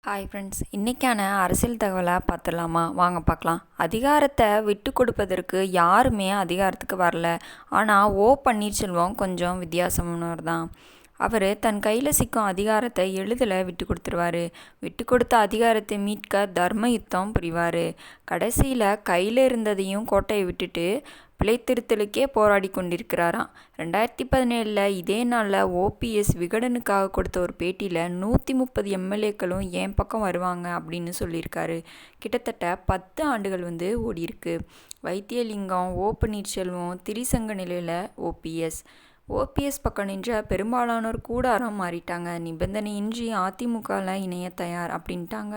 Hi friends, இன்றைக்கான அரசியல் தகவலை பார்த்துடலாமா? வாங்க பார்க்கலாம். அதிகாரத்தை விட்டு கொடுப்பதற்கு யாருமே அதிகாரத்துக்கு வரல. ஆனால் பன்னீர்செல்வம் கொஞ்சம் வித்தியாசமானவர் தான். அவர் தன் கையில் சிக்கும் அதிகாரத்தை எளிதில் விட்டு கொடுத்துருவார். விட்டு கொடுத்த அதிகாரத்தை மீட்க தர்ம யுத்தம் புரிவார். கடைசியில் கையில் இருந்ததையும் கோட்டையை விட்டுட்டு பிழைத்திருத்தலுக்கே போராடி கொண்டிருக்கிறாராம். 2017 இதே நாளில் ஓபிஎஸ் விகடனுக்காக கொடுத்த ஒரு பேட்டியில் 130 எம்எல்ஏக்களும் என் பக்கம் வருவாங்க அப்படின்னு சொல்லியிருக்காரு. கிட்டத்தட்ட 10 ஆண்டுகள் ஓடியிருக்கு. வைத்தியலிங்கம், பன்னீர்செல்வம், திரிசங்க நிலையில் ஓபிஎஸ் பக்கம் நின்ற பெரும்பாலானோர் கூடாரம் மாறிட்டாங்க. நிபந்தனையின்றி அதிமுகவில் இணைய தயார் அப்படின்ட்டாங்க.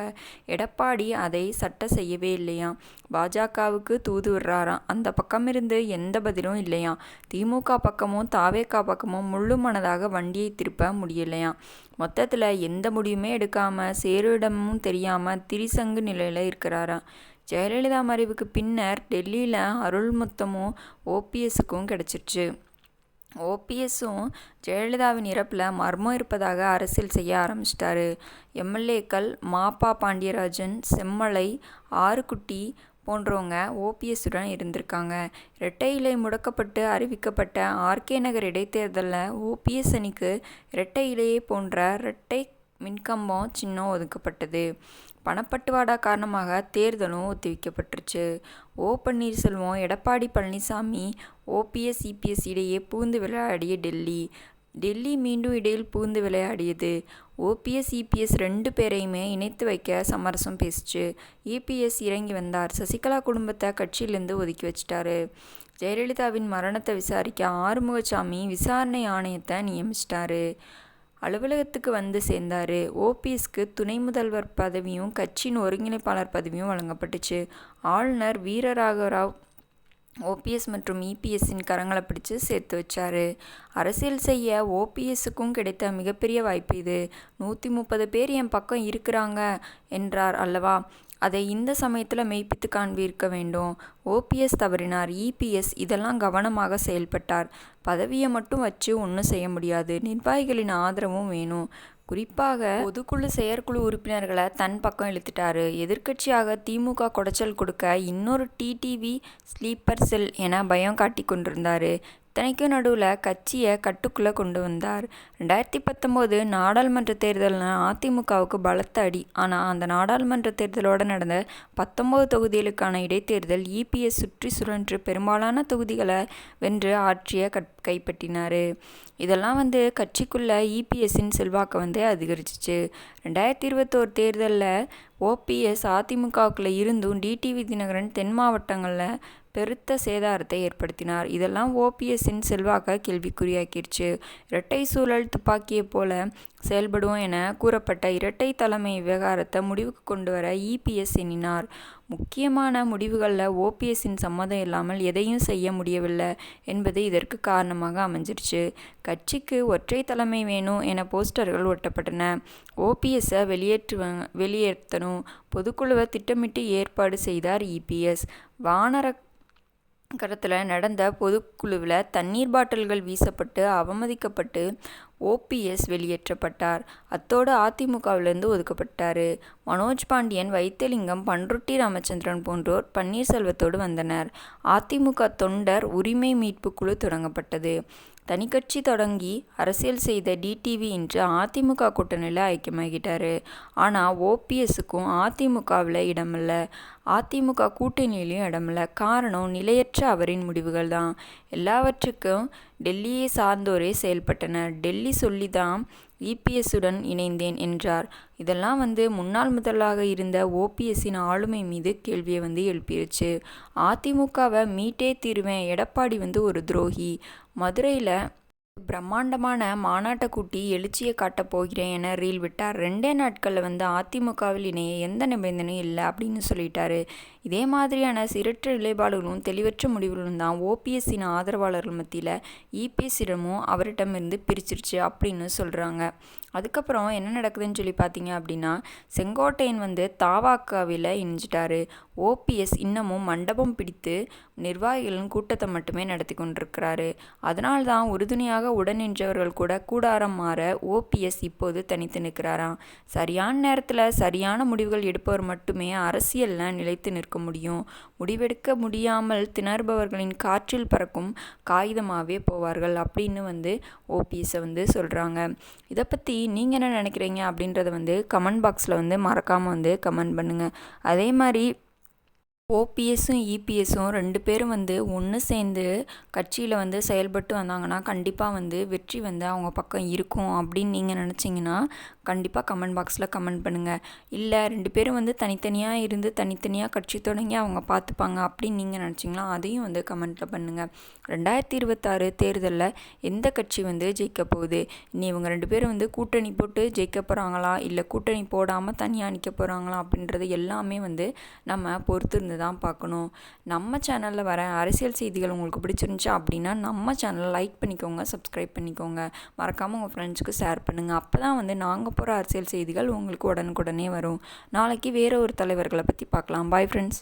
எடப்பாடி அதை சட்ட செய்யவே இல்லையாம். பாஜகவுக்கு தூது விடுறாராம். அந்த பக்கமிருந்து எந்த பதிலும் இல்லையாம். திமுக பக்கமும் தாவேகா பக்கமும் முழு மனதாக வண்டியை திருப்ப முடியலையாம். மொத்தத்தில் எந்த முடிவுமே எடுக்காமல் சேருடமும் தெரியாமல் திரிசங்கு நிலையில் இருக்கிறாராம். ஜெயலலிதா மறைவுக்கு பின்னர் டெல்லியில் அருள்மொத்தமும் ஓபிஎஸ்க்கும் கிடச்சிருச்சு. ஓபிஎஸும் ஜெயலலிதாவின் இறப்பில் மர்மம் இருப்பதாக அரசியல் செய்ய ஆரம்பிச்சிட்டாரு. எம்எல்ஏக்கள் மாப்பா பாண்டியராஜன், செம்மலை, ஆறுக்குட்டி போன்றவங்க ஓபிஎஸ்ஸுடன் இருந்திருக்காங்க. இரட்டை இலை முடக்கப்பட்டு அறிவிக்கப்பட்ட ஆர்கே நகர் இடைத்தேர்தலில் ஓபிஎஸ் அணிக்கு இரட்டை இலையை போன்ற இரட்டை மின்கம்பம் சின்னம் ஒதுக்கப்பட்டது. பணப்பட்டுவாடா காரணமாக தேர்தலும் ஒத்திவைக்கப்பட்டுருச்சு. பன்னீர்செல்வம், எடப்பாடி பழனிசாமி, ஓபிஎஸ், இபிஎஸ் இடையே பூந்து விளையாடிய டெல்லி மீண்டும் இடையில் பூந்து விளையாடியது. ஓபிஎஸ், இபிஎஸ் 2 பேரையுமே இணைத்து வைக்க சமரசம் பேசிச்சு. இபிஎஸ் இறங்கி வந்தார். சசிகலா குடும்பத்தை கட்சியிலேருந்து ஒதுக்கி வச்சிட்டாரு. ஜெயலலிதாவின் மரணத்தை விசாரிக்க ஆறுமுகசாமி விசாரணை ஆணையத்தை நியமிச்சிட்டாரு. அலுவலகத்துக்கு சேர்ந்தார். ஓபிஎஸ்க்கு துணை முதல்வர் பதவியும் கட்சியின் ஒருங்கிணைப்பாளர் பதவியும் வழங்கப்பட்டுச்சு. ஆளுநர் வீரராகவராவ் ஓபிஎஸ் மற்றும் இபிஎஸ்ஸின் கரங்களை பிடிச்சு சேர்த்து வச்சார். அரசியல் செய்ய ஓபிஎஸ்ஸுக்கும் கிடைத்த மிகப்பெரிய வாய்ப்பு இது. 130 பேர் என் பக்கம் இருக்கிறாங்க என்றார் அல்லவா? அதை இந்த சமயத்தில் மெய்ப்பித்து காண்பிக்க வேண்டும். ஓபிஎஸ் தவறினார். இபிஎஸ் இதெல்லாம் கவனமாக செயல்பட்டார். பதவியை மட்டும் வச்சு ஒன்றும் செய்ய முடியாது. நிர்வாகிகளின் ஆதரவும் வேணும். குறிப்பாக பொதுக்குழு செயற்குழு உறுப்பினர்களை தன் பக்கம் இழுத்துட்டாரு. எதிர்க்கட்சியாக திமுக குடைச்சல் கொடுக்க இன்னொரு டிடிவி ஸ்லீப்பர் செல் என பயம் காட்டி கொண்டிருந்தார். இத்தனைக்கும் நடுவில் கட்சியை கட்டுக்குள்ளே கொண்டு வந்தார். 2019 நாடாளுமன்ற தேர்தலில் அதிமுகவுக்கு பலத்த அடி. ஆனால் அந்த நாடாளுமன்ற தேர்தலோடு நடந்த 19 தொகுதிகளுக்கான இடைத்தேர்தல் இபிஎஸ் சுற்றி சுழன்று பெரும்பாலான தொகுதிகளை வென்று ஆட்சியை கைப்பற்றினார். இதெல்லாம் கட்சிக்குள்ளே இபிஎஸ்ஸின் செல்வாக்கை அதிகரிச்சிச்சு. 2021 தேர்தலில் ஓபிஎஸ் அதிமுகவுக்குள்ளே இருந்தும் டிடிவி தினகரன் தென் மாவட்டங்களில் பெருத்த சேதாரத்தை ஏற்படுத்தினார். இதெல்லாம் ஓபிஎஸ்ஸின் செல்வாக்க கேள்விக்குறியாக்கிடுச்சு. இரட்டை சூழல் துப்பாக்கியை போல செயல்படும் என கூறப்பட்ட இரட்டை தலைமை விவகாரத்தை முடிவுக்கு கொண்டு வர இபிஎஸ் எண்ணினார். முக்கியமான முடிவுகளில் ஓபிஎஸ்ஸின் சம்மதம் இல்லாமல் எதையும் செய்ய முடியவில்லை என்பது இதற்கு காரணமாக அமைஞ்சிருச்சு. கட்சிக்கு ஒற்றை தலைமை வேணும் என போஸ்டர்கள் ஒட்டப்பட்டன. ஓபிஎஸ்ஸை வெளியேற்றணும் பொதுக்குழுவை திட்டமிட்டு ஏற்பாடு செய்தார் இபிஎஸ். வானரகரத்தில் நடந்த பொதுக்குழுவில் தண்ணீர் பாட்டில்கள் வீசப்பட்டு அவமதிக்கப்பட்டு ஓபிஎஸ் வெளியேற்றப்பட்டார். அத்தோடு அதிமுகவிலிருந்து ஒதுக்கப்பட்டார். மனோஜ் பாண்டியன், வைத்தியலிங்கம், பண்ருட்டி ராமச்சந்திரன் போன்றோர் பன்னீர்செல்வத்தோடு வந்தனர். அதிமுக தொண்டர் உரிமை மீட்பு குழு தொடங்கப்பட்டது. தனிக்கட்சி தொடங்கி அரசியல் செய்த டிடிவி இன்று அதிமுக கூட்டணியில் ஐக்கியமாகிட்டார். ஆனால் ஓபிஎஸ்ஸுக்கும் அதிமுகவில் இடமில்லை, அதிமுக கூட்டணியிலையும் இடமில்லை. காரணம் நிலையற்ற அவரின் முடிவுகள் தான். எல்லாவற்றுக்கும் டெல்லியை சார்ந்தோரே செயல்பட்டனர். டெல்லி சொல்லிதான் இபிஎஸ்ஸுடன் இணைந்தேன் என்றார். இதெல்லாம் முன்னாள் முதல்வராக இருந்த ஓபிஎஸ்ஸின் ஆளுமை மீது கேள்வியை எழுப்பிருச்சு. அதிமுகவை மீட்டே தீருவேன், எடப்பாடி ஒரு துரோகி. மதுரையில் பிரம்மாண்டமான மாநாட்டை கூட்டி எழுச்சியை காட்டப் போகிறேன் என ரீல் விட்டார். 2 நாட்களில் அதிமுகவில் இணைய எந்த நிபந்தனையும் இல்லை அப்படின்னு சொல்லிட்டாரு. இதே மாதிரியான சீரற்ற நிலைப்பாடுகளும் தெளிவற்ற முடிவுகளும் தான் ஓபிஎஸ்ஸின் ஆதரவாளர்கள் மத்தியில் இபிஎஸ்ஸிடமும் அவரிடமிருந்து பிரிச்சிருச்சு அப்படின்னு சொல்கிறாங்க. அதுக்கப்புறம் என்ன நடக்குதுன்னு சொல்லி பார்த்தீங்க அப்படின்னா, செங்கோட்டையன் தாவாக்காவில் இணைஞ்சிட்டாரு. ஓபிஎஸ் இன்னமும் மண்டபம் பிடித்து நிர்வாகிகளின் கூட்டத்தை மட்டுமே நடத்தி கொண்டிருக்கிறாரு. அதனால்தான் உறுதுணையாக உடன் நின்றவர்கள் கூட கூடாரம் மாற ஓபிஎஸ் இப்போது தனித்து நிற்கிறாராம். சரியான நேரத்தில் சரியான முடிவுகள் எடுப்பவர் மட்டுமே அரசியலில் நிலைத்து நிற்க முடியும். முடிவெடுக்க முடியாமல் திணறுபவர்களின் காற்றில் பறக்கும் காகிதமாகவே போவார்கள் அப்படின்னு ஓபிஎஸ்ஸை சொல்கிறாங்க. இதை பற்றி நீங்கள் என்ன நினைக்கிறீங்க அப்படின்றத கமெண்ட் பாக்ஸில் மறக்காமல் கமெண்ட் பண்ணுங்கள். அதே மாதிரி ஓபிஎஸும் இபிஎஸும் 2 பேரும் ஒன்று சேர்ந்து கட்சியில் செயல்பட்டு வந்தாங்கன்னா கண்டிப்பாக வெற்றி அவங்க பக்கம் இருக்கும் அப்படின்னு நீங்கள் நினச்சிங்கன்னா கண்டிப்பாக கமெண்ட் பாக்ஸில் கமெண்ட் பண்ணுங்கள். இல்லை 2 பேரும் தனித்தனியாக இருந்து தனித்தனியாக கட்சி தொடங்கி அவங்க பார்த்துப்பாங்க அப்படின்னு நீங்கள் நினச்சிங்களா அதையும் கமெண்ட்டில் பண்ணுங்கள். 2026 தேர்தலில் எந்த கட்சி ஜெயிக்க போகுது, இனி இவங்க 2 பேரும் கூட்டணி போட்டு ஜெயிக்க போகிறாங்களா இல்லை கூட்டணி போடாமல் தனியாக நிற்க போகிறாங்களா அப்படின்றது எல்லாமே நம்ம பொறுத்திருந்து தான் பார்க்கணும். நம்ம சேனலில் வர அரசியல் செய்திகள் உங்களுக்கு பிடிச்சிருந்துச்சு அப்படின்னா நம்ம சேனலை லைக் பண்ணிக்கோங்க, சப்ஸ்கிரைப் பண்ணிக்கோங்க, மறக்காமல் உங்கள் ஃப்ரெண்ட்ஸுக்கு ஷேர் பண்ணுங்கள். அப்போ தான் நாங்கள் போகிற அரசியல் செய்திகள் உங்களுக்கு உடனுக்குடனே வரும். நாளைக்கு வேறு ஒரு தலைவர்களை பற்றி பார்க்கலாம். Bye friends.